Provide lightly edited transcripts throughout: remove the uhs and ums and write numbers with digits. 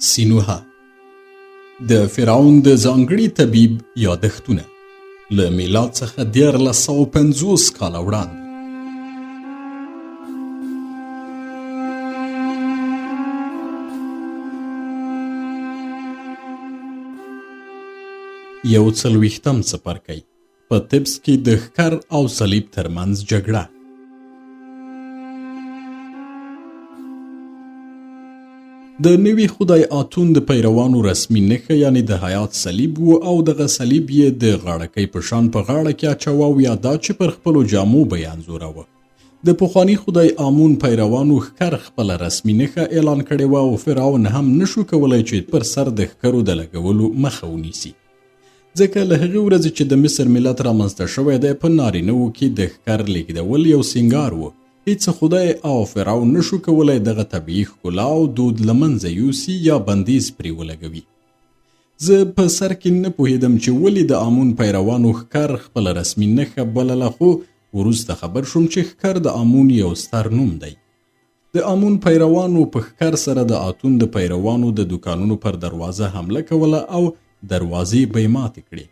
سینوها د فرعون د ځانګړي طبیب یادښتونه له میلاد څخه 1450 کاله وړاندې. یو څلوېښتم څپرکی په طبس کې د ښکر او صلیب ترمنځ جګړه. د نوي خدای آتون د پیروانو رسمي نښه یعنی د حیات صلیب و او دغه صلیب یې د غاړکۍ په شان په غاړه کې اچاوه او یا دا چې پر خپلو جامو به یې انځوروه. د پخواني خدای آمون پیروانو ښکر خپله رسمي نښه اعلان کړې وه او فرعون هم نشو کولی چې پر سر د ښکرو د لګولو مخه ونیسي، ځکه له هغې ورځې چې د مصر ملت رامنځته شوی دی په نارینه‌وو کې د ښکر لیږدول یو سینګار و. هیڅ خدای او فرعون نشو کولی دغه طبیعي ښکلا او دود له منځه یوسي یا بندیز پرې ولګوي. زه په سر کې نه پوهېدم چې ولې د آمون پیروانو ښکر خپله رسمي نښه بلله، خو وروسته خبر شوم چې ښکر د آمون یو ستر نوم دی. د آمون پیروانو په ښکر سره د آتون د پیروانو د دوکانونو پر دروازه حمله کوله او دروازې به یې ماتې کړې.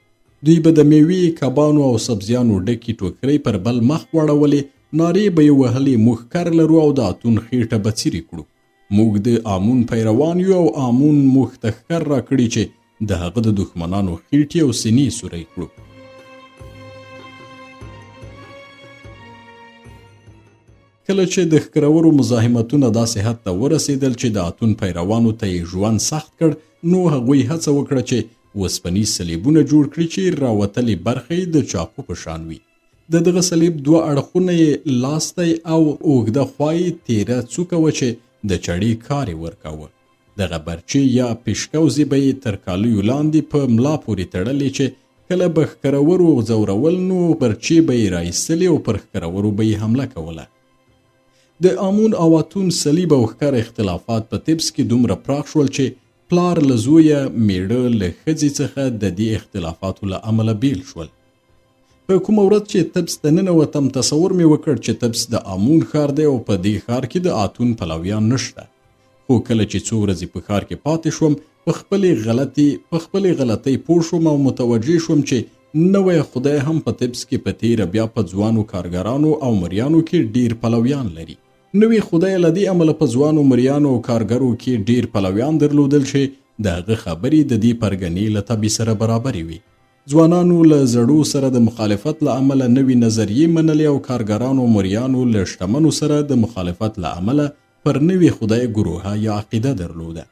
دوی به د میوې، کبانو او سبزیانو ډکې ټوکرۍ پر بل مخ واړولې، نارې به یې وهلې موږ ښکر لرو او د آتون خېټه به څیرې کړو. موږ د آمون پیروان یو او آمون موږ ته ښکر راکړي چې د هغه د دښمنانو خېټې او سینې سوری کړو. کله چې د ښکرورو مزاحمتونه داسې حد ته ورسېدل چې د آتون پیروانو ته یې ژوند سخت کړ، نو هغوی هڅه وکړه چې وسپنیز صلیبونه جوړ کړي چې راوتلې برخه یې د چاقو په شان وي. د دغه صلیب دوه اړخونه یې لاستی او اوږده خوا یې تیره څوکه وه چې د چړې کار یې ورکاوه. دغه برچې یا پیشکوزې به یې تر کالیو لاندې په ملا پورې تړلې چې کله به ښکرورو ځورول نو برچې به یې رایستلې او پر ښکرورو به یې حمله کوله. د آمون او آتون صلیب او ښکر اختلافات په طبس کې دومره پراخ شول چې پلار له زویه، میړه له ښځې څخه د دې اختلافاتو له امله بیل شول. په کومه ورځ چې طبس ته ننوتم تصور مې وکړ چې طبس د آمون ښار دی او په دې ښار کې د آتون پلویان نشته. خو کله چې څو ورځې په ښار کې پاتې شوم په خپلې غلطۍ پوه شوم او متوجه شوم چې نوی خدای هم په طبس کې په تیره بیا په ځوانو کارګرانو او مریانو کې ډیر پلویان لري. نوی خدای له دې امله په ځوانو مریانو او کارګرو کې ډیر پلویان درلودل چې د هغه خبرې د دې پرګنې له طبع سره برابرې وي. ځوانانو له زړو سره د مخالفت له امله نوې نظریې منلې او کارګرانو مریانو له شتمنو سره د مخالفت له امله پر نوې خدای ګروهه یا عقیده درلوده.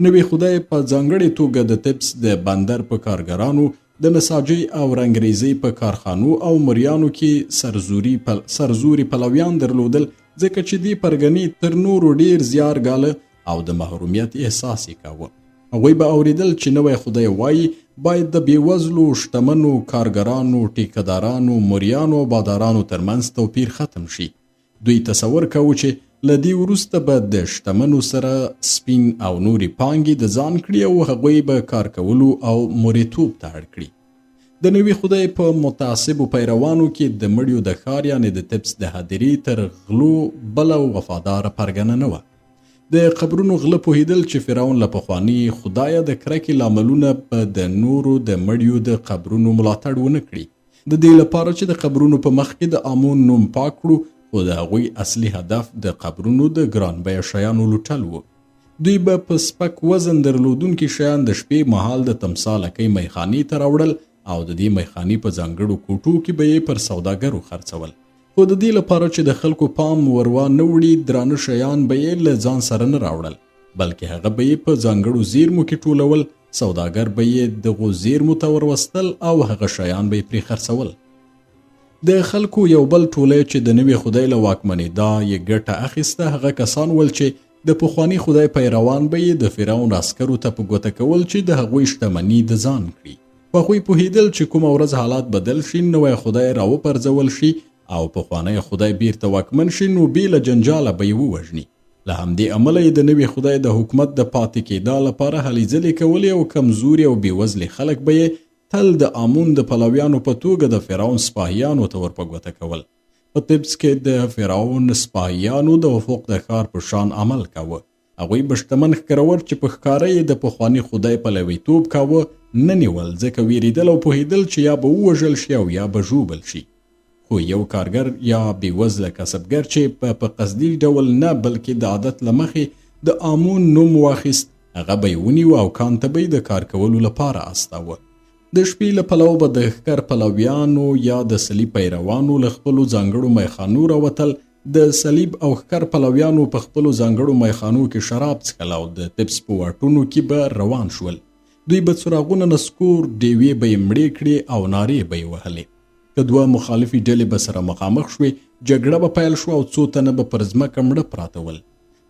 نوې خدای په ځانګړې توګه د طبس د بندر په کارګرانو، د نساجۍ او رنګریزۍ په کارخانو او مریانو کې سرزوري پلویان درلودل، ځکه چې دې پرګنې تر نورو ډیر زیارګاله او د محرومیت احساس یې کاوه. هغوی به اوریدل چې نوی خدای وایي باید د بېوزلو، شتمنو، کارګرانو، ټیکهدارانو، مریانو او بادارانو ترمنځ توپیر ختم شي. دوی تصور کوو چې له دې وروسته به د شتمنو سره سپین او نورې پانګې د ځان کړي او هغوی به کار کولو او مریتوب ته اړ کړي. د نوي خدای په متعصبو پیروانو کې د مړیو د ښار یعنې د طبس د هدیرې تر غلو بله وفاداره پرګنه نه وه. د قبرونو غله پوهېدل چې فرعون له پخواني خدایه د کرکې لاملونه په د نورو د مړیو د قبرونو ملاتړ ونه کړي. د دې لپاره چې د قبرونو په مخ کې د آمون نوم پاک کړو، خو د هغوی اصلي هدف د قبرونو د ګران بیه شیانو لوټل و. دوی به په سپک وزن درلودونکي شیان د شپې مهال د تمثالکۍ میخانې ته راوړل او د دې میخانې په ځانګړو کوټو کې به یې پر سوداګرو خرڅول. خو د دې لپاره چې د خلکو پام وروا نه وړي، درانه شیان به یې له ځان سره نه راوړل، بلکې هغه به یې په ځانګړو زیرمو کې ټولول. سوداګر به یې دغو زیرمو ته وروستل او هغه شیان به یې پرې خرڅول. د خلکو یو بل ټولی چې د نوي خدای له واکمنېدا یې ګټه اخیسته هغه کسان ول چې د پخواني خدای پیروان به یې د فرعون عسکرو ته په ګوته کول چې د هغوی شتمني د ځان کړي. هغوی پوهېدل چې کومه ورځ حالات بدل شي، نوی خدای راوپرځول شي او پخوانی خدای بیرته واکمن شي، نو بې له جنجاله به یې ووژني. له همدې امله یې د نوي خدای د حکومت د پاتې کېدا لپاره هلې ځلې کولې او کمزوري او بېوزلې خلک به یې تل د آمون د پلویانو په توګه د فرعون سپاهیانو ته ور په ګوته کول. په طبس کې د فرعون سپاهیانو د افق د ښار په شان عمل کاوه هغوی به شتمن ښکرور چې په ښکاره یې د پخواني خدای پلویتوب کاوه نه نیول، ځکه ویریدل او پوهېدل چې یا به ووژل شي او یا به ژوبل شي. خو یو کارګر یا بېوزله کسبګر چې په قصدي ډول نه بلکې د عادت له مخې د آمون نوم واخیست، هغه به یې ونیو او کان ته به یې د کار کولو لپاره استاوه. د شپې له پلوه به د ښکر پلویانو یا د صلیب پیروانو له خپلو ځانګړو میخانو راوتل. د صلیب او ښکر پلویانو په خپلو ځانګړو میخانو کې شراب څښل او د تبس په واټونو کې به روان شول. دوی به څراغونه نسکور، ډیوې به یې مړې کړې او نارې به یې وهلې. که دوه مخالفې ډلې به سره مخامخ شوې، جګړه به پیل شوه او څو تنه به پر ځمکه مړه پراته ول.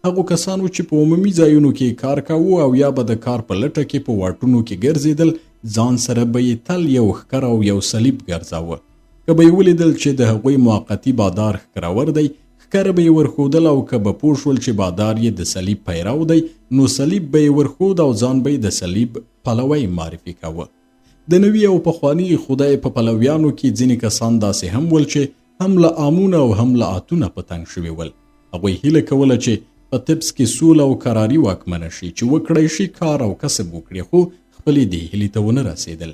هغو کسانو چې په عمومي ځایونو کې کار کاوه او یا به د کار په لټه کې په واټونو کې ګرځېدل، ځان سره به یې تل یو ښکر او یو صلیب ګرځاوه. که به یې ولیدل چې د هغوی موقتي بادار ښکرور دی، ښکر به یې ورښودل، او که به پوه شول چې بادار یې د صلیب پیرو دی، نو صلیب به یې ورښود او ځان به یې د صلیب پلوی معرفي کاوه. د نوي او پخواني خدای په پلویانو کې ځینې کسان داسې هم ول چې هم له آمونه او هم له آتونه په تنګ شوي ول. هغوی هیله کوله چې په تبس کې سوله او قراري واکمنه شي، چې وکړی شي کار او کسب وکړي، خو خپلې دې هیلې ته ونه رسېدل.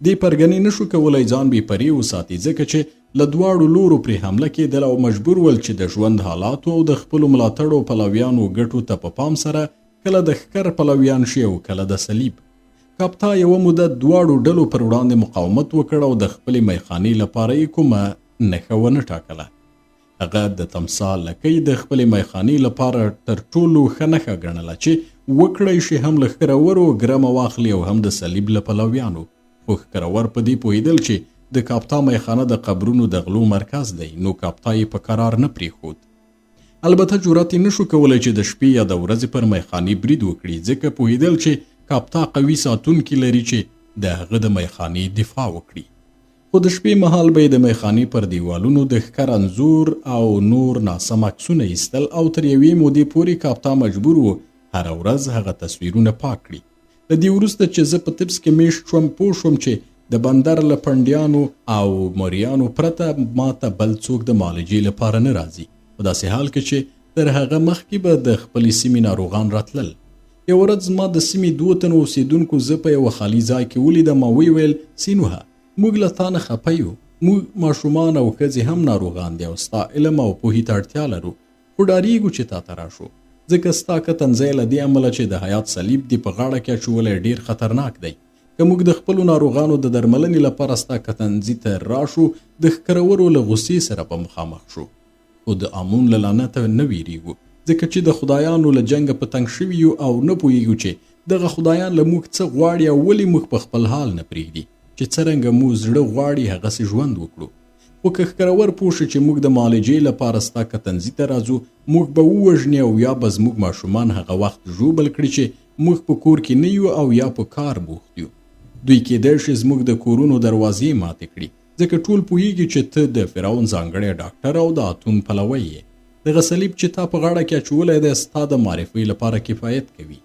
دې پرګنې نشو کولی ځان بې پرې وساتي، ځکه چې له دواړو لورو پرې حمله کېدل او مجبور ول چې د ژوند حالاتو او د خپلو ملاتړو پلویانو ګټو ته په پام سره کله د ښکر پلویان شي او کله د صلیب. کاپتا یوه موده دواړو ډلو پر وړاندې مقاومت وکړ او د خپلې میخانې لپاره یې کومه نښه ونه ټاکله. هغه د تمثال لکۍ د خپلې میخانې لپاره تر ټولو ښه نښه ګڼله چې وکړی شي هم له ښکرورو ګرمه واخلي او هم د صلیب له پلویانو. خو ښکرور په دې پوهېدل چې د کاپتا میخانه د قبرونو د غلو مرکز دی، نو کاپتا یې په قرار نه پرېښود. البته جرأت یې نشو کولی چې د شپې یا د ورځې پر میخانې برید وکړي، ځکه پوهېدل چې کاپتا قوي ساتونکي لري چې د هغه د میخانې دفاع وکړي. خو د شپې مهال به یې د میخانې پر دیوالونو د ښکر انځور او نور ناسم عکسونه ایستل او تر یوې مودې پورې کاپتا مجبور و هره ورځ هغه تصویرونه پاک کړي. له دې وروسته چې زه په تبس کې میشت شوم، پوه شوم چې د بندر له پنډیانو او مریانو پرته ماته بل څوک د معالجې لپاره نه راځي، په داسې حال کې چې تر هغه مخکې به د خپلې سیمې ناروغان راتلل. یو ورځ زما د سیمې 2 تنو اوسېدونکو زه په یوه خالي ځای کې ولیدم او ویې ویل: سینوهه، موږ له تا نه خفه یو، موږ ماشومان او ښځې هم ناروغان دي او ستا علم او پوهې ته اړتیا لرو، خو ډارېږو چې تا ته راشو، ځکه ستا کتنځی له دې امله چې د حیات صلیب دې په غاړه کې اچولی ډېر خطرناک دی. که موږ د خپلو ناروغانو د درملنې لپاره ستا کتنځي ته راشو، د ښکرورو له غوسې سره به مخامخ شو، خو د آمون له لعنته نه ویریږو، ځکه چې د خدایانو له جنګه په تنګ شوي یو او نه پوهېږو چې دغه خدایان له موږ څه غواړي او ولې موږ په خپل حال نه پرېږدي چې څرنګه مو زړه غواړي هغسې ژوند وکړو. خو که ښکرور پوه شي چې موږ د معالجې لپاره ستا کتنځي ته راځو، موږ به ووژني او یا به زموږ ماشومان هغه وخت ژوبل کړي چې موږ په کور کې نه یو او یا په کار بوخت یو. دوی کېدای شي زموږ د کورونو دروازې ماتې کړي، ځکه ټول پوهېږي چې ته د فرعون ځانګړی ډاکټر او د آتون پلوی یې. دغه صلیب چې تا په غاړه کې اچولی دی ستا د معرفۍ لپاره کفایت کوي.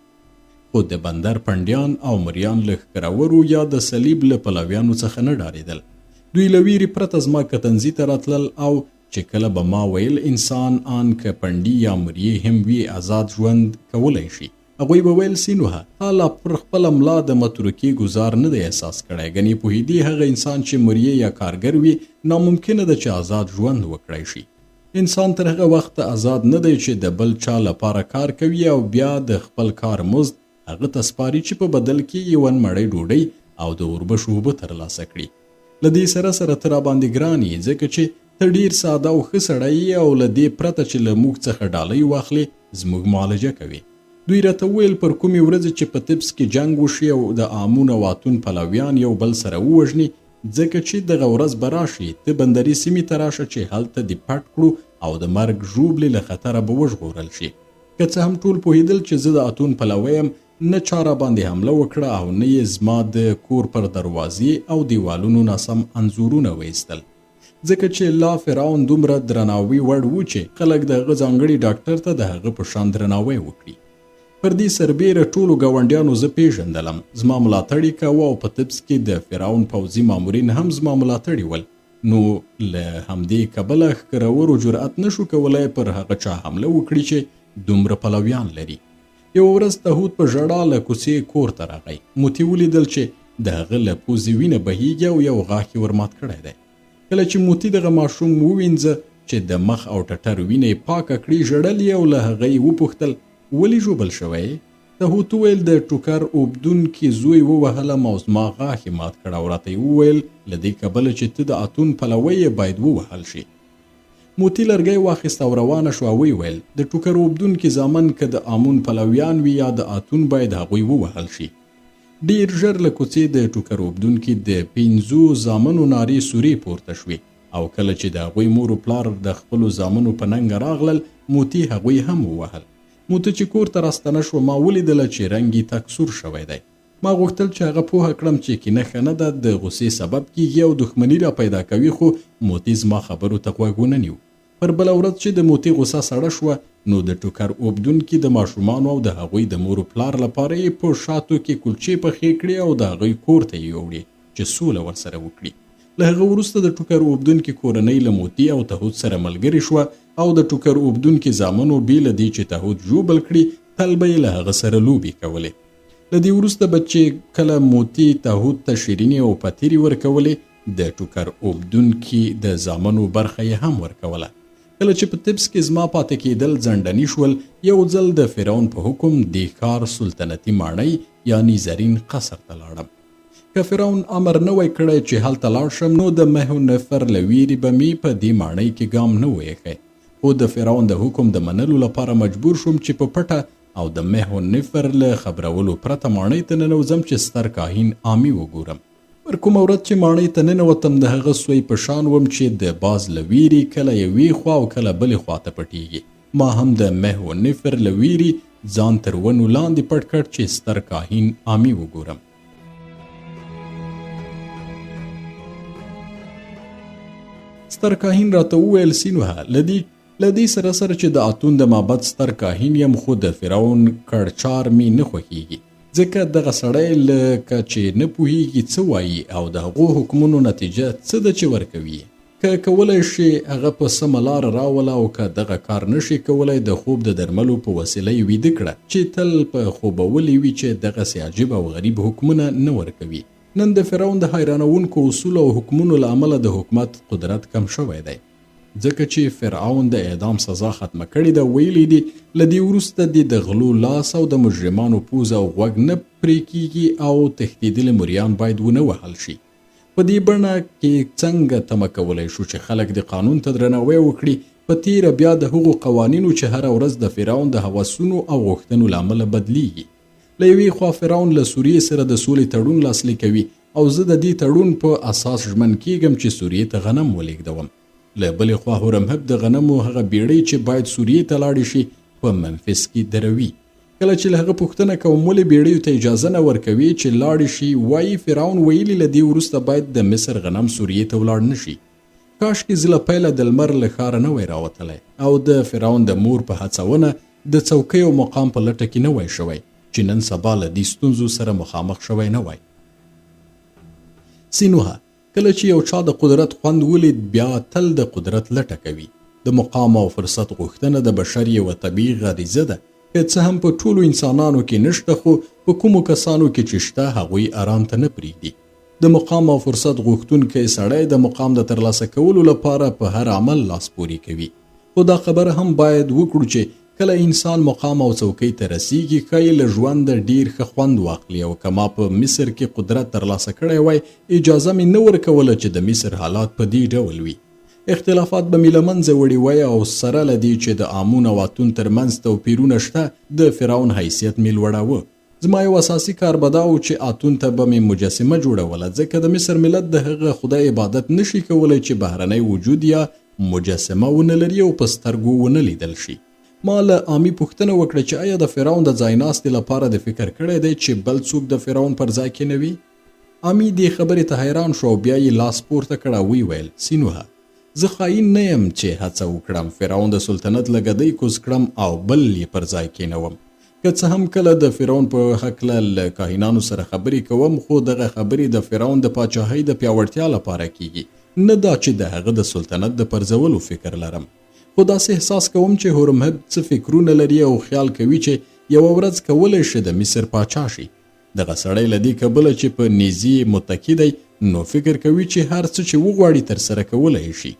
خو د بندر پنډیان او مریان له ښکرورو یا د صلیب له پلویانو څخه نه ډارېدل. دوی له ویرې پرته زما کتنځي ته راتلل او چې کله به ما ویل انسان آن که پنډي یا مریې هم وي آزاد ژوند کولی شي، هغوی به ویل: سینوهه، تا لا پر خپله ملا د متروکې ګزار نه دی احساس کړی، ګنې پوهېدي هغه انسان چې مریې یا کارګر وي ناممکنه ده چې آزاد ژوند وکړی شي. انسان تر هغه وخته آزاد نه دی چې د بل چا لپاره کار کوي او بیا د خپل کار مزد هغه ته سپاري چې په بدل کې یې 1 مړۍ ډوډۍ او د اوربشو اوبه ترلاسه کړي. له دې سره سره ته راباندې ګران یې، ځکه چې ته ډېر ساده او ښه سړی یې او له دې پرته چې له موږ څخه ډالۍ واخلې زموږ معالجه کوي. دوی راته وویل پر کومې ورځې چې په تبس کې جنګ وشي او د آمون او آتون پلویان یو بل سره ووژني، ځکه چې دغه ورځ به راشي، ته بندري سیمې ته راشه چې هلته دې پټ کړو او د مرګ ژوبلې له خطره به وژغورل شي. که څه هم ټول پوهېدل چې زه د آتون پلوی یم، نه چا راباندې حمله وکړه او نه یې زما د کور پر دروازې او دیوالونو ناسم انځورونه وایستل، ځکه چې لا فرعون دومره درناوي وړ و چې خلک د هغه ځانګړي ډاکټر ته د هغه په شان درناوی وکړي. پر دې سربیره ټولو ګاونډیانو زه پیژندلم، زما ملاتړ یې کاوه او په تبس کې د فرعون پوځي مامورین هم زما ملاتړي ول. نو له همدې کبله ښکرورو جرأت نشو کولی پر هغه چا حمله وکړي چې دومره پلویان لري. یوه ورځ تهود په ژړا له کوڅې کور ته راغی. موتی ولیدل چې د هغه له پوزې وینه بهیږي او یو غاښ یې ورمات کړی دی. کله چې موتی دغه ماشوم ووینځه چې د مخ او ټټر وینه یې پاکه کړي، ژړل یې او له هغه یې وپوښتل ولې ژوبل شوی یې؟ تهود وویل د ټوکر اوبدونکي زوی ووهلم او زما غاښ یې مات کړ او راته یې وویل له دې کبله چې ته د اتون پلوی یې باید ووهل شي. موتی لرګی واخیست او روانه شوه. ویې ویل د ټوکر اوبدونکي زامن که د امون پلویان وي یا د اتون باید هغوی ووهل شي. ډیر ژر له کوڅې د ټوکر اوبدونکي د 5 زامنو نارې سورې پورته شوې او کله چې د هغوی مور و پلار د خپلو زامنو په ننګه راغلل، موتی هغوی هم ووهل. موتی چې کور ته راستنه شو، ما ولیدله چې رنګ یې تکسور شوی دی. ما غوښتل چې هغه پوهه کړم چې کینه ښه نه ده، د غوسې سبب کیږي او دښمني را پیدا کوي، خو موتی زما خبرو ته غوږ ونه نیو. پر بله ورځ چې د موتی غوسه سړه شوه، نو د ټوکر اوبدونکي د ماشومانو او د هغوی د مور و پلار لپاره یې په شاتو کې کلچې پخې کړې او د هغوی کور ته یې یوړې چې سوله ورسره وکړي. له هغه وروسته د ټوکر اوبدونکي کورنۍ له موتی او تهود سره ملګرې شوه او د ټوکر اوبدونکي زامنو بې له دې چې تهود ژوبل کړي، تل به یې له هغه سره لوبې کولې. له دې وروسته به چې کله موتی تهود ته شیرینې او پتیرې ورکولې، د ټوکر اوبدونکي د زامنو برخه یې هم ورکوله. کله چې په طبس کې زما پاتې کېدل ځنډني شول، یو ځل د فرعون په حکم د ښار سلطنتي ماڼۍ یعنی زرین قصر ته لاړم. که فرعون امر نه وای کړی چې هلته لاړ شم، نو د مه و نفر له ویرې به مې په دې ماڼۍ کې ګام نه وای ایښی، خو د فرعون د حکم د منلو لپاره مجبور شوم چې په پټه او د مه و نفر له خبرولو پرته ماڼۍ ته ننوځم چې ستر کاهین عامي وګورم. پر کومه ورځ چې ماڼۍ ته ننوتم، د هغه سوی په شان وم چې د باز له ویرې کله یوې خوا او کله بلې خوا ته پټیږي. ما هم د مه و نفر له ویرې ځان تر ونو لاندې پټ کړ چې ستر کاهین عامي وګورم. ستر کاهین راته وویل سینوهه، له دې سره سره چې د اتون د معبد ستر کاهین یم، خو د فرعون کړچار مې نه خوښیږي، ځکه دغه سړی لکه چې نه پوهیږي څه وایي او د هغو حکمونو نتیجه څه ده چې ورکوي. که کولی شي هغه په سمه لاره راوله او که دغه کار نشي کولی، د خوب د درملو په وسیله یې ویده کړه چې تل په خوبولي وي چې دغسې عجیب او غریب حکمونه نه ورکوي. نن د فرعون د حیرانونکو اصول او حکمونو له امله د حکومت قدرت کم شوی دی، ځکه چې فرعون د اعدام سزا ختمه کړې ده. ویلي دي له دې وروسته د غلو لاس او د مجرمانو پوزه او غوږ نه پرې کیږي او تښتېدلي مریان باید ونه وهل شي. په دې بڼه کې څنګه تمه کولی شو چې خلک د قانون ته درناوی وکړي، په تیره بیا د هغو قوانینو چې هره ورځ د فرعون د هوسونو او غوښتنو له امله بدلیږي. له یوې خوا فرعون له سوریې سره د سولې تړون لاسلیک کوي او زه د دې تړون په اساس ژمن کیږم چې سوریې ته غنم ولېږدوم. له بلې خوا هورمهب د غنمو هغه بیړۍ چې باید سوریې ته لاړې شي په منفس کې دروي. کله چې له هغه پوښتنه کوم ولې بیړیو ته اجازه نه ورکوي چې لاړې شي، وایي فرعون ویلي له دې وروسته باید د مصر غنم سوریې ته ولاړ نه شي. کاشکې زه له پیله د لمر له ښاره نه وای راوتلی او د فرعون د مور په هڅونه د څوکۍ او مقام په لټه کې نه وای شوی چې نن سبا له دې ستونزو سره مخامخ شوی نه وای. سینوهه، کله چې یو چا د قدرت خوند ولید، بیا تل د قدرت لټه کوي. د مقام او فرصت غوښتنه د بشر یوه طبیعي غریزه ده، که څه هم په ټولو انسانانو کې نشته، خو په کومو کسانو کې چې شته هغوی آرام ته نه پرېږدي. د مقام او فرصت غوښتونکی سړی د مقام د ترلاسه کولو لپاره په هر عمل لاس پورې کوي. خو دا خبره هم باید وکړو چې کله انسان مقام او څوکۍ ته رسیږي، ښایي له ژونده ډیر ښه خوند واخلي. او که ما په مصر کې قدرت ترلاسه کړی وای، اجازه مې نه ورکوله چې د مصر حالات په دې ډول وي. اختلافات به مې له منځه وړي وای او سره له دې چې د امون او اتون ترمنځ توپیرونه شته، د فرعون حیثیت مې لوړاوه. زما یو اساسي کار به دا و چې اتون ته به مې مجسمه جوړوله، ځکه د مصر ملت د هغه خدای عبادت نشي کولی چې بهرنی وجود یا مجسمه ونه لري او په سترګو ونه لیدل شي. ما له عامي پوښتنه وکړه چې آیا د فرعون د ځای ناستې لپاره د فکر کړی دی چې بل څوک د فرعون پر ځای کې نه وي؟ عامي دې خبرې ته حیران شو او بیا یې لاس پورته کړ او ویل سینوهه، زه خاین نه یم چې هڅه وکړم فرعون د سلطنت له ګدۍ کوز کړم او بل یې پر ځای کېنوم. که څه هم کله د فرعون په هکله له کاهنانو سره خبرې کوم، خو دغه خبرې د فرعون د پاچاهۍ د پیاوړتیا لپاره کیږي، نه دا چې د هغه د سلطنت د پرځولو فکر لرم. خو داسې احساس کوم چې هورمهب څه فکرونه لري او خیال کوي چې یوه ورځ کولی شي د مصر پاچا شي. دغه سړی له دې کبله چې په نیزې متکی دی نو فکر کوي چې هر څه چې وغواړي ترسره کولی شي.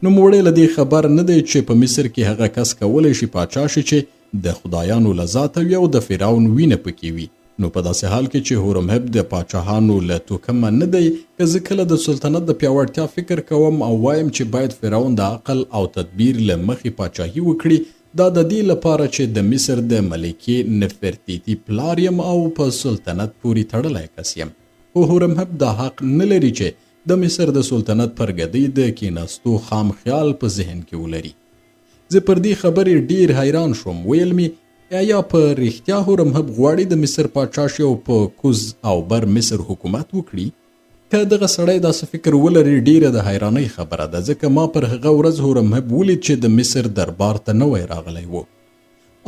نوموړی له دې خبر نه دی چې په مصر کې هغه کس کولی شي پاچا شي چې د خدایانو له ذاته وي او د فرعون وینه پکې وي. نو په داسې حال کې چې هورمهب د پاچاهانو له توکمه نه دی، که زه کله د سلطنت د پیاوړتیا فکر کوم او وایم چې باید فرعون د عقل او تدبیر له مخې پاچاهي وکړي، دا د دې لپاره چې د مصر د ملکې نفرتیتی پلار یم او په سلطنت پورې تړلی کس یم. خو هورمهب دا حق نه لري چې د مصر د سلطنت پر ګدۍ د کېناستو خام خیال په ذهن کې ولري. زه پر دې خبرې ډیر حیران شوم. ویل می یا په رښتیا هورمهب غواړي د مصر پاچا شي او په کوز او بر مصر حکومت وکړي؟ که دغه سړی داسې فکر ولري ډیره د حیرانۍ خبره ده، ځکه ما پر هغه ورځ هورمهب ولید چې د مصر دربار ته نوی راغلی و.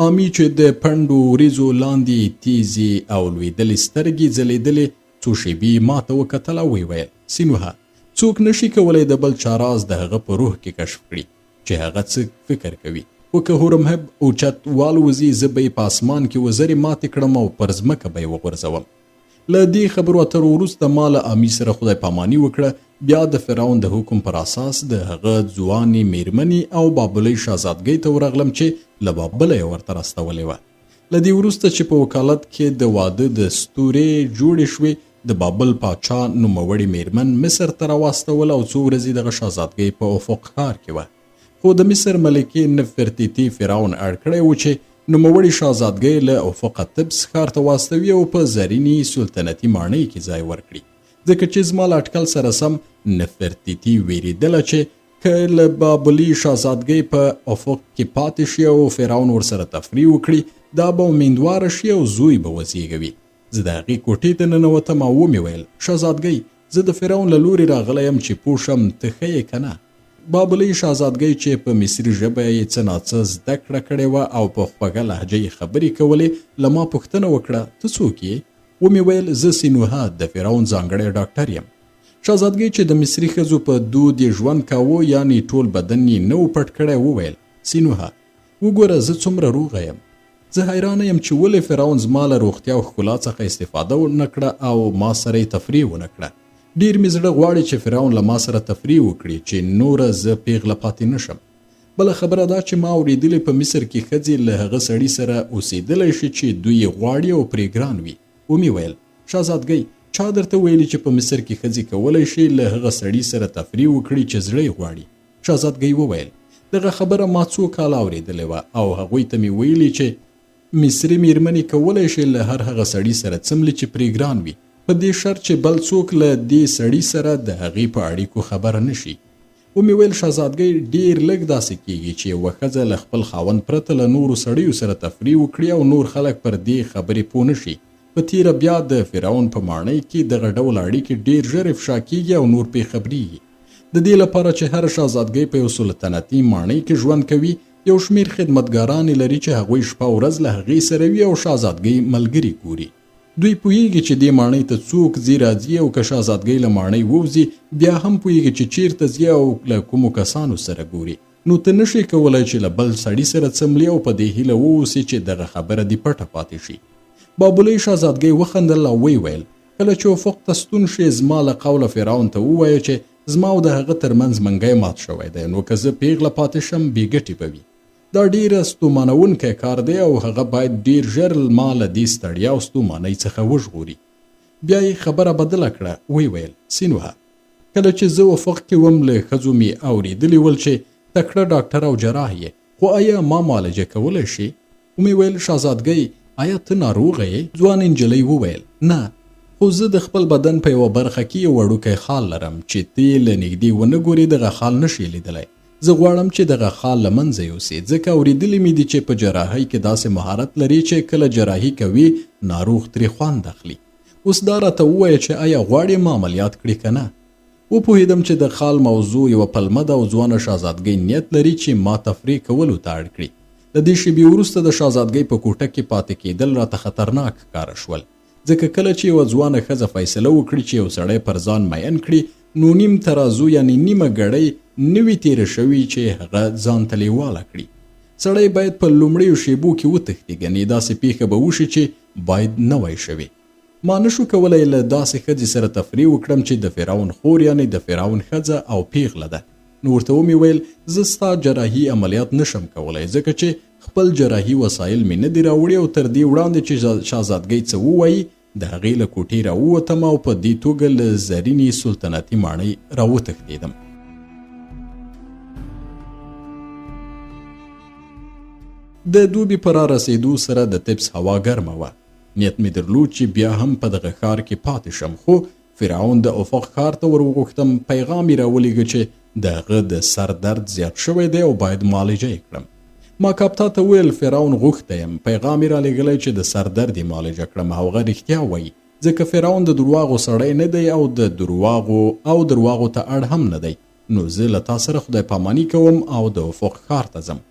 آمی چې د پنډو وریځو لاندې تیزې او لوېدلې سترګې ځلېدلې، څو شیبې ما ته وکتل او ویل سینوهه، څوک نشي کولی د بل چا راز د هغه په روح کې کشف کړي چې هغه څه فکر کوي. خو که هورمهب اوچت والوځي، زه به یې په اسمان کې وزرې ماتې کړم او پر ځمکه به یې وغورځوم. له دې خبرو اترو وروسته ما له امي سره خدای پاماني وکړه. بیا د فرعون د حکم پر اساس د هغه ځوانې میرمنې او بابلۍ شهزادګۍ ته ورغلم چې له بابله یې ورته راستولې وه. له دې وروسته چې په وکالت کې د واده د ستورې جوړې شوې، د بابل پاچا نوموړې میرمن مصر ته راواستول او څو ورځې دغه شهزادګۍ په افق ښار کې وه. خو د مصر ملکې نفرتیتی فرعون اړ کړی و چې نوموړې شهزادګۍ له افق طبس ښار ته واستوي او په زرینې سلطنتي ماڼۍ کې ځای ورکړي، ځکه چې زما له اټکل سره سم نفرتیتی ویرېدله چې که له بابلي شهزادګۍ په افق کې پاتې شي او فرعون ورسره تفریح وکړي، دا به امیندواره شي او زوی به وزیږوي. زه د هغې کوټې ته ننوتم او ومې ویل شهزادګۍ، زه د فرعون له لورې راغلی یم چې پوه شم ته ښه یې که نه. بابلۍ شهزادګۍ چې په مصري ژبه یې څه ناڅه زده کړه کړې وه او په خوږه لهجه یې خبرې کولې، له ما پوښتنه وکړه ته څوک یې؟ ومې ویل زه سینوهه د فرعون ځانګړی ډاکټر یم. شهزادګۍ چې د مصري ښځو په دود یې ژوند کاوه، یعنې ټول بدن یې نه و پټ کړی، وویل سینوهه وګوره زه څومره روغه یم. زه حیرانه یم چې ولې فرعون زما له روغتیا او ښکلا څخه استفاده ونه کړه او ما سره یې تفریح ونه کړه. ډیر مې زړه غواړي چې فرعون له ما سره تفریح وکړي چې نوره زه پیغله پاتې نشم. بله خبره دا چې ما اورېدلې په مصر کې ښځې له هغه سړي سره اوسېدلی شي چې دوی یې غواړي او پرې ګران وي. ومې ویل شهزادګۍ، چا درته ویلي چې په مصر کې ښځې کولی شي له هغه سړي سره تفریح وکړي چې زړه یې غواړي؟ شهزادګۍ وویل دغه خبره ما څو کاله اورېدلې وه او هغوی ته مې ویلي چې مصري میرمنې کولی شي له هر هغه سړي سره څملي چې پرې ګران وي، په دې شرط چې بل څوک له دې سړي سره د هغې په اړیکو خبره نشي. ومې ویل شهزادګۍ، ډېر لږ داسې کیږي چې یوه ښځه له خپل خاوند پرته له نورو سړیو سره تفریح وکړي او نور خلک پر دې خبرې پوه نشي. په تیره بیا د فرعون په ماڼۍ کې دغه ډول اړیکې ډېر ژر افشا کیږي او نور پرې خبرېږي. د دې لپاره چې هر شهزادګۍ په یو سلطنتي ماڼۍ کې ژوند کوي، یو شمېر خدمتګارانې لري چې هغوی شپه ورځ له هغې سره وي او شهزادګۍ ملګري ګوري. دوی پوهیږي چې دې ماڼۍ ته څوک ځي راځي او که شهزادګۍ له ماڼۍ ووځي، بیا هم پوهیږي چې چیرته ځي او له کومو کسانو سره ګوري. نو ته نشي کولی چې له بل سړي سره څملي او په دې هیله واوسې چې دغه خبره دې پټه پاتې شي. بابلۍ شهزادګۍ وخندل او ویل کله چې افق ته ستون شي، زما له قوله فرعون ته ووایه چې زما او د هغه ترمنځ منګی مات شوی دی، نو که زه پیغله پاتې شم بې ګټې به وي. دا ډیره ستومانونکی کار دی او هغه باید ډیر ژر ما له دې ستړیا او ستومانۍ څخه وژغوري. بیا یې خبره بدله کړه، ویل سینوهه، کله چې زه افق کې وم له ښځو مې اورېدلي ول چې تکړه ډاکټر او جراح یې، خو آیا ما معالجه کولی شي؟ ومې ویل شهزادګۍ، آیا ته ناروغه یې؟ ځوان نجلۍ وویل نه، خو زه د خپل بدن په یوه برخه کې یو وړوکی خال لرم چې ته یې له نږدې ونه ګورې دغه خال نشي لیدلی. زه غواړم چې دغه خال له منځه یوسې، ځکه اورېدلي مې دي چې په جراحۍ کې داسې مهارت لري چې کله جراحي کوي ناروغ ترې خوند اخلي. اوس دا راته ووایه چې آیا غواړې ما عملیات کړي که نه؟ وپوهېدم چې د خال موضوع یوه پلمه ده او ځوانه شهزادګۍ نیت لري چې ما تفریح کولو ته اړ کړي. له دې شېبې وروسته د شهزادګۍ په کوټه کې پاتې کېدل راته خطرناک ښکاره شول، ځکه کله چې یوه ځوانه ښځه فیصله وکړي چې یو سړی پر ځان مین کړي، نو نیم ترازو یعنی نیمه ګړۍ نوی تیره شوي چې هغه ځان ته لیواله کړي. سړی باید په لومړیو شیبو کې وتښتي، ګنې داسې پیښه به وشي چې باید نه وای شوې. ما نشو کولی له داسې ښځې سره تفریح وکړم چې د فرعون خور یعنې د فرعون ښځه او پیغله ده. نو ورته ومې ویل زه ستا جراحي عملیات نشم کولی ځکه چې خپل جراحي وسایل مې نه دي راوړي او تر دې وړاندې چې شهزادګۍ څه ووایي د هغې له کوټې راووتم او په دې توګه له زرینې سلطنتي ماڼۍ راوتښتېدم. د دوبي په رارسېدو سره د طبس هوا ګرمه وه. نیت مې درلود چې بیا هم په دغه ښار کې پاتې شم، خو فرعون د افق ښار ته ور وغوښتم. پیغام یې راولېږه چې د هغه د سر درد زیات شوی دی او باید معالجه یې کړم. ما کاپتا ته ویل فرعون غوښتی یم. پیغام یې رالیږلی چې د سر درد یې معالجه کړم. هغه رښتیا وایي ځکه فرعون د درواغو سړی نه دی او د درواغو ته اړ هم نه دی. نو زه له تا سره خدای پاماني کوم او د افق ښار ته ځم.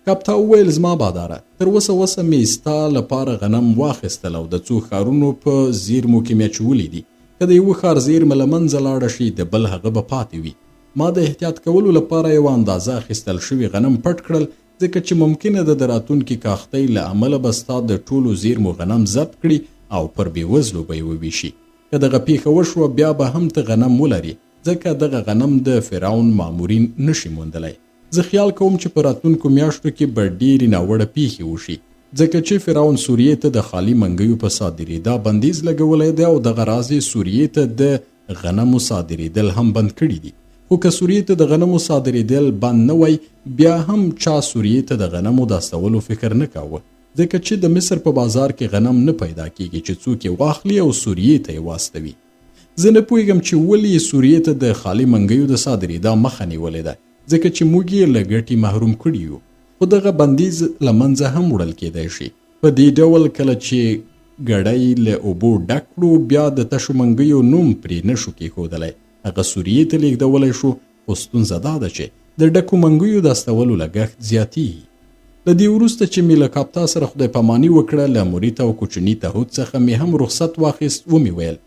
کاپتا وویل زما باداره تر اوسه مې ستا لپاره غنم واخیستل او د څو ښارونو په زیرمو کې مې اچولي دي. که د یوه ښار زیرمه له منځه لاړه شي د بل هغه به پاتې وي. ما د احتیاط کولو لپاره یوه اندازه اخیستل شوي غنم پټ کړل ځکه چې ممکنه ده د راتلونکي کاختۍ له امله به ستا د ټولو زیرمو غنم ضبط کړي او پر بېوزلو به یې وویشي. که دغه پیښه وشوه بیا به هم ته غنم ولري ځکه دغه غنم د فرعون مامورین نشي موندلی. زه خیال کوم چې په راتلونکو میاشتو کې به ډېرې ناوړه پیښې وشي ځکه چې فرعون سوریې ته د خالي منګیو په صادرېدا بندیز لګولی دی او دغه راز یې سوریې ته د غنمو صادرېدل هم بند کړي دي. خو که سوریې ته د غنمو صادرېدل بند نه وای بیا هم چا سوریې ته د غنمو د استولو فکر نه کاوه ځکه چې د مصر په بازار کې غنم نه پیدا کیږي چې څوک یې واخلي او سوریې ته یې واستوي. زه نه پوهېږم چې ولې یې سوریې ته د خالي منګیو د صادرېدا مخه نیولې ده ځکه چې موږ یې له ګټې محروم کړي یو. خو دغه بندیز له منځه هم وړل کېدای شي. په دې ډول کله چې ګړی له اوبو ډک کړو بیا د تشو منګیو نوم پرې نشو کېښودلی. هغه سوریې ته لیږدولی شو خو ستونزه دا ده چې د ډکو منګیو د استولو لګښت زیاتېږي. له دې وروسته چې مې له کاپتا سره خدای پاماني وکړه له مریت او کوچني تهود څخه مې هم رخصت واخیست. ومې ویل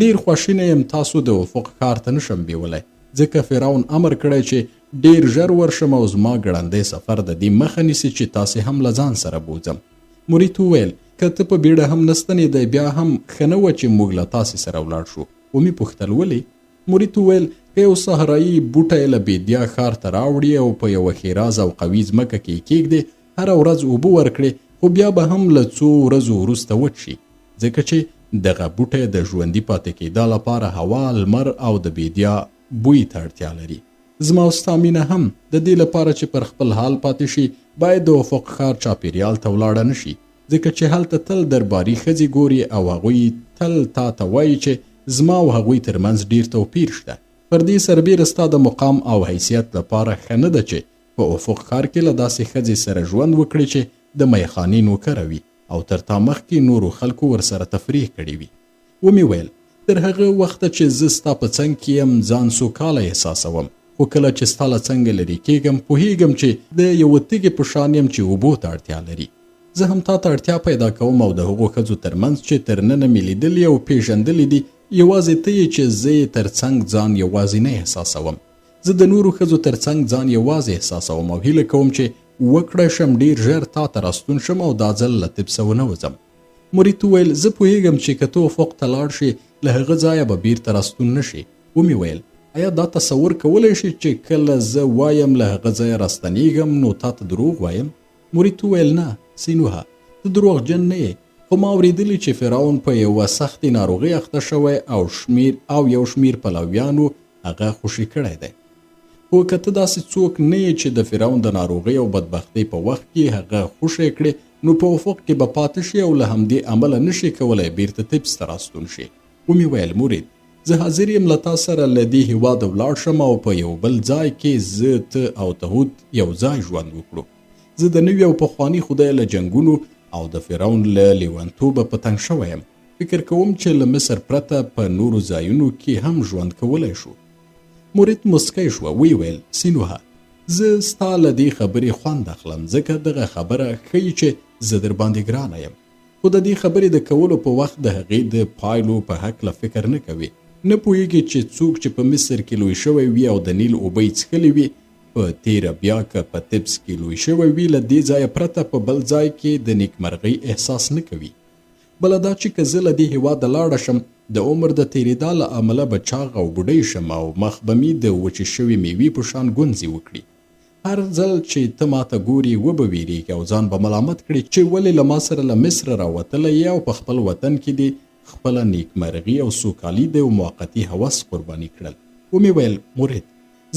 ډېر خواشینی یم تاسو د افق ښار ته نشم بیولی ځکه فرعون امر کړی چې ډېر ژر ورشم او زما ګړندی سفر د دې مخه نیسي چې تاسې هم له ځان سره بوځم. مریت وویل که ته په بیړه هم نستنېدی بیا هم ښه نه وه چې موږ له تاسې سره ولاړ شو. ومې پوښتل ولې؟ مریت وویل که یو صحرایي بوټی له بیدیا ښار ته راوړي او په یوه ښېراز او قوي ځمکه کې یې کېږدې هره ورځ اوبه ورکړې خو بیا به هم له څو ورځو وروسته وچ شي ځکه چې دغه بوټی د ژوندي پاتې کېدا لپاره هوا، لمر او د بیدیا بوی ته اړتیا لري. زما او ستا مینه هم د دې لپاره چې پر خپل حال پاتې شي باید د افق ښار چاپېریال ته ولاړه نه شي ځکه چې هلته تل درباري ښځې ګوري او هغوی تل تا ته وایي چې زما او هغوی ترمنځ ډېر توپیر شته. پر دې سربیره ستا د مقام او حیثیت لپاره ښه نه ده چې په افق ښار کې له داسې ښځې سره ژوند وکړي چې د میخانې نوکره وي او تر تا مخکې نورو خلکو ورسره تفریح کړې وي. ومې ویل تر هغه وخته چې زه ستا په څنګ کې یم ځان سوکاله احساسوم خو کله چې ستا له څنګه لرې کېږم پوهېږم چې د یوه تږې په شان یم چې اوبو ته اړتیا لري. زه هم تا ته اړتیا پیدا کوم او د هغو ښځو ترمنځ چې تر ننه مې لیدلي او پېژندلي دي یوازې ته یې چې زه یې تر څنګ ځان یوازې نه احساسوم. زه د نورو ښځو تر څنګ ځان یوازې احساسوم او هیله کوم چې وکړی شم ډېر ژر تا ته راستون شم او دا ځل له طبسه ونه وځم. مریت وویل زه پوهېږم چې که ته افق ته لاړ شې له هغه ځایه به بیرته راستون نه شې. ومې ویل آیا دا تصور کولی شي چې کله زه وایم له هغه ځایه راستنېږم نو تا ته دروغ وایم؟ مریت وویل نه سینوها ته دروغجن نه یې خو ما اورېدلي چې فرعون په یوه سختې ناروغۍ اخته شوی او یو شمېر پلویانو هغه خوشي کړی دی. خو که ته داسې څوک نه یې چې د فرعون د ناروغۍ او بدبختۍ په وخت کې هغه خوشی کړي نو په افق کې به پاتې شي او له همدې امله نشي کولی بیرته طبس ته راستون شي. ومې ویل مرید زه حاضر یم له تا سره له دې هېواده ولاړ شم او په یو بل ځای کې زه ته او تهود یو ځای ژوند وکړو. زه د نوي او پخواني خدای له جنګونو او د فرعون له لیونتوبه په تنګ شوی یم. فکر کوم چې له مصر پرته په نورو ځایونو کې هم ژوند کولی شو. مریت مسکی شوه. وی ویل سینوها زه ستا له دې خبرې خوند اخلم ځکه دغه خبره ښیي چې زه در باندې ګرانه یم خو د دې خبرې د کولو په وخت د هغې د پایلو په هکله فکر نه کوي. نه پوهېږي چې څوک چې په مصر کې لوی شوی وي او د نیل اوبه یې څښلې وي په تیره بیا که په طبس کې لوی شوی وي له دې ځایه پرته په بل ځای کې د نیکمرغۍ احساس نه کوي. بله دا چې که زه له دې هېواده لاړه شم د عمر د تېرېدا له امله به چاغ او بوډۍ شم او مخ به مې د وچې شوې میوې په شان ګونځې وکړي. هر ځل چې ته ماته ګورې وبه ویرېږي او ځان به ملامت کړي چې ولې له ما سره له مصر راوتلی یې او په خپل وطن کې دې خپله نیکمرغي او سوکالي د یو موقتي هوس قرباني کړل. ومې ویل مرید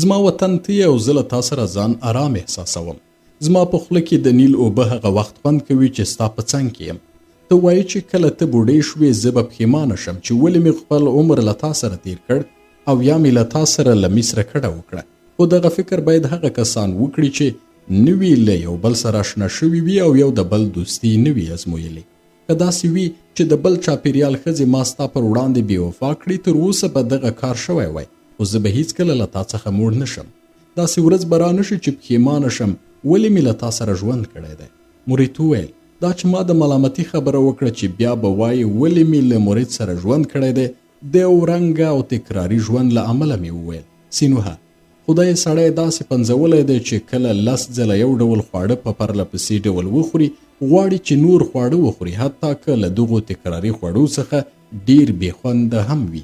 زما وطن ته یې او زه له تا سره ځان آرام احساسوم. زما په خوله کې د نیل اوبه هغه وخت خوند کوي چې ستا په څنګ کې یم. ته وایې چې کله ته بوډۍ شوې زه به پښیمانه شم چې ولې مې خپل عمر له تا سره تیر کړ او یا مې له تا سره له مصره کډه وکړه. خو دغه فکر باید هغه کسان وکړي چې نوي له یو بل سره اشنا شوي وي او یو د بل دوستي نه وي ازمویلې. که داسې وي چې د بل چاپېریال ښځې ما ستا پر وړاندې بې وفا کړي تر اوسه به دغه کار شوی وای خو زه به هیڅکله له تا څخه موړ نه شم. داسې ورځ به را نه شي چې پښیمانه شم ولې مې له تا سره ژوند کړی دی. مرید وویل دا چې ما د ملامتي خبره وکړه چې بیا به وایي ولې مې له مرید سره ژوند کړی دی د یو رنګه او تکراري ژوند له امله مې وویل. سینوهه خدای سړی داسې پنځولی دی چې کله 10 ځله یو ډول خواړه په پرله پسې ډول وخوري غواړي چې نور خواړه وخوري حتی که له دغو تکراري خوړو څخه ډیر بې خونده هم وي.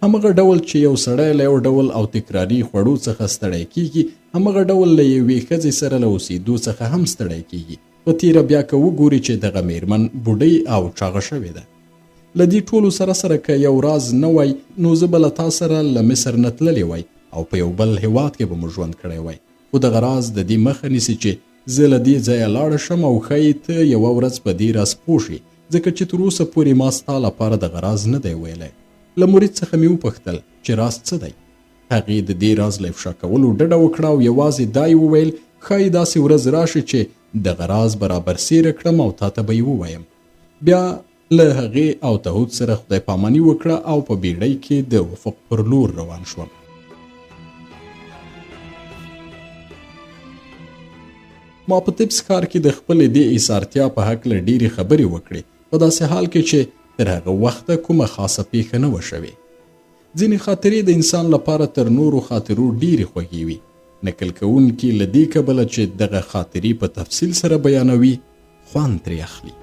همغه ډول چې یو سړی له یو ډول او تکراري خوړو څخه ستړی کیږي همغه ډول له یوې ښځې سره له اوسېدو څخه هم ستړی کیږي. په تیره بیا که وګوري چې دغه میرمن بوډۍ او چاغه شوې ده. له دې ټولو سره سره که یو راز نه وای نو زه به له تا سره له مصر نه تللی وای او په یو بل هیواد کې به مو ژوند کړی وای. خو دغه راز د دې مخه نیسي چې زه له دې ځایه لاړه شم او ښایي ته یوه ورځ په دې راز پوه شي ځکه چې تر اوسه پورې ما ستا لپاره دغه راز نه دی ویلی. له مرید څخه مې وپوښتل چې راز څه دی. هغې د دې راز له افشا کولو ډډه وکړه او یوازې دا یې وویل ښایي داسې ورځ راشي چې دغه راز برابر سیره کړم او تا ته به یې ووایم. بیا له هغې او تهود سره خدای پاماني وکړه او په بیړۍ کې د افق پر لور روان شوم. ما په طبس کار کې د خپلې دې ایثارتیا په هکله ډېرې خبرې وکړې په داسې حال کې چې تر هغه وخته کومه خاصه پیښه نه وه شوې. ځینې خاطرې د انسان لپاره تر نورو خاطرو ډېرې خوږې وي. نقل کوونکي له دې کبله چې دغه خاطرې په تفصیل سره بیانوي خوند ترې اخلي.